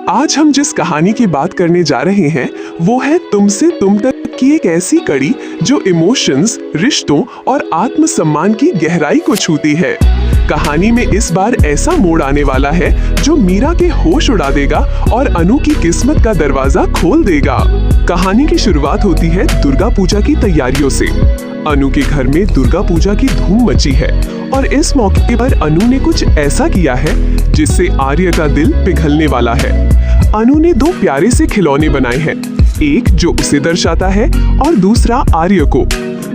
आज हम जिस कहानी की बात करने जा रहे हैं वो है तुमसे तुम तक की एक ऐसी कड़ी जो इमोशंस, रिश्तों और आत्मसम्मान की गहराई को छूती है। कहानी में इस बार ऐसा मोड़ आने वाला है जो मीरा के होश उड़ा देगा और अनु की किस्मत का दरवाजा खोल देगा। कहानी की शुरुआत होती है दुर्गा पूजा की तैयारियों से। अनु के घर में दुर्गा पूजा की धूम मची है और इस मौके पर अनु ने कुछ ऐसा किया है जिससे आर्य का दिल पिघलने वाला है। अनु ने दो प्यारे से खिलौने बनाए हैं, एक जो उसे दर्शाता है और दूसरा आर्य को।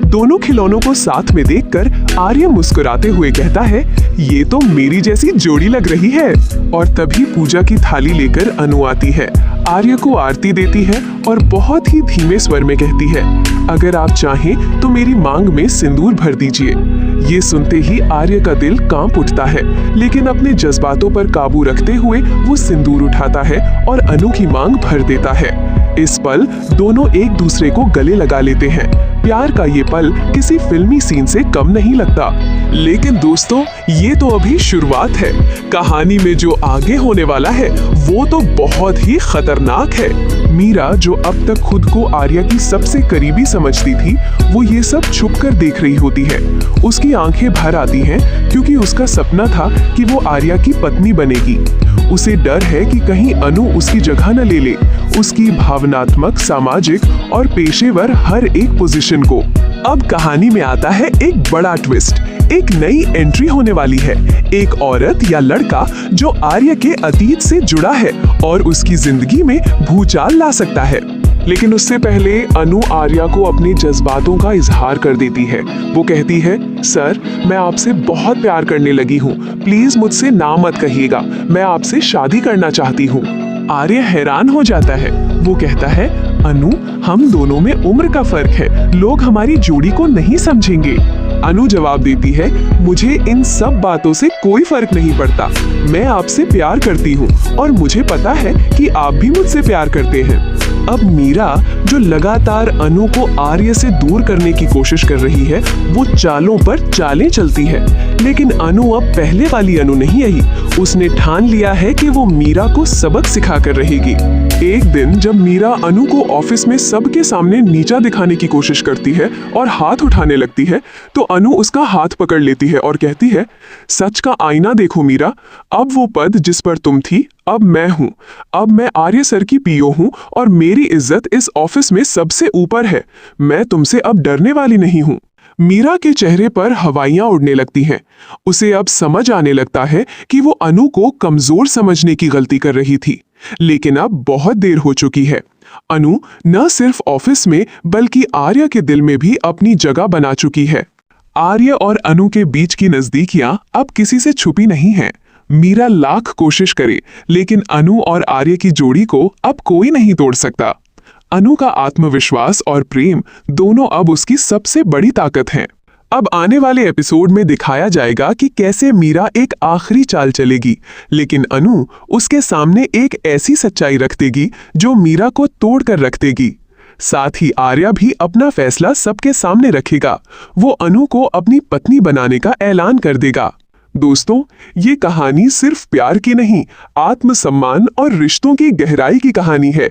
दोनों खिलौनों को साथ में देखकर आर्य मुस्कुराते हुए कहता है, ये तो मेरी जैसी जोड़ी लग रही है। और तभी पूजा की थाली लेकर अनु आती है, आर्य को आरती देती है और बहुत ही धीमे स्वर में कहती है, अगर आप चाहें तो मेरी मांग में सिंदूर भर दीजिए। ये सुनते ही आर्य का दिल कांप उठता है, लेकिन अपने जज्बातों पर काबू रखते हुए वो सिंदूर उठाता है और अनु की मांग भर देता है। इस पल दोनों एक दूसरे को गले लगा लेते हैं। प्यार का ये पल किसी फिल्मी सीन से कम नहीं लगता। लेकिन दोस्तों, ये तो अभी शुरुआत है। कहानी में जो आगे होने वाला है वो तो बहुत ही खतरनाक है। मीरा, जो अब तक खुद को आर्या की सबसे करीबी समझती थी, वो ये सब छुपकर देख रही होती है। उसकी आंखें भर आती हैं क्योंकि उसका सपना था कि वो आर्या की पत्नी बनेगी। उसे डर है कि कहीं अनु उसकी जगह न ले ले, उसकी भावनात्मक, सामाजिक और पेशेवर हर एक पोजीशन को। अब कहानी में आता है एक बड़ा ट्विस्ट। एक नई एंट्री होने वाली है, एक औरत या लड़का जो आर्य के अतीत से जुड़ा है और उसकी जिंदगी में भूचाल ला सकता है। लेकिन उससे पहले अनु आर्या को अपने जज्बातों का इजहार कर देती है। वो कहती है, सर, मैं आपसे बहुत प्यार करने लगी हूँ, प्लीज मुझसे ना मत कहिएगा, मैं आपसे शादी करना चाहती हूँ। आर्य हैरान हो जाता है। वो कहता है, अनु, हम दोनों में उम्र का फर्क है, लोग हमारी जोड़ी को नहीं समझेंगे। अनु जवाब देती है, मुझे इन सब बातों से कोई फर्क नहीं पड़ता, मैं आपसे प्यार करती हूँ और मुझे पता है कि आप भी मुझसे प्यार करते हैं। अब मीरा, जो लगातार अनु को आर्य से दूर करने की कोशिश कर रही है, वो चालों पर चालें चलती है। लेकिन अनु अब पहले वाली अनु नहीं रही। उसने ठान लिया है कि वो मीरा को सबक सिखा कर रहेगी। एक दिन जब मीरा अनु को ऑफिस में सबके सामने नीचा दिखाने की कोशिश करती है और हाथ उठाने लगती है, तो अनु उसका हाथ पकड़ लेती है और कहती है, सच का आईना देखो मीरा, अब वो पद जिस पर तुम थी, अब मैं हूँ। अब मैं आर्य सर की पीओ हूँ और मेरी इज्जत इस ऑफिस में सबसे ऊपर है। मैं तुमसे अब डरने वाली नहीं हूँ। मीरा के चेहरे पर हवाइयां उड़ने लगती हैं। उसे अब समझ आने लगता है कि वो अनु को कमजोर समझने की गलती कर रही थी, लेकिन अब बहुत देर हो चुकी है। अनु न सिर्फ ऑफिस में बल्कि आर्य के दिल में भी अपनी जगह बना चुकी है। आर्य और अनु के बीच की नजदीकियां अब किसी से छुपी नहीं हैं। मीरा लाख कोशिश करे, लेकिन अनु और आर्य की जोड़ी को अब कोई नहीं तोड़ सकता। अनु का आत्मविश्वास और प्रेम दोनों अब उसकी सबसे बड़ी ताकत हैं। अब आने वाले एपिसोड में दिखाया जाएगा कि कैसे मीरा एक आखिरी चाल चलेगी, लेकिन अनु उसके सामने एक ऐसी सच्चाई रख देगी जो मीरा को तोड़ कर रख देगी। साथ ही आर्या भी अपना फैसला सबके सामने रखेगा। वो अनु को अपनी पत्नी बनाने का ऐलान कर देगा। दोस्तों, ये कहानी सिर्फ प्यार की नहीं, आत्मसम्मान और रिश्तों की गहराई की कहानी है।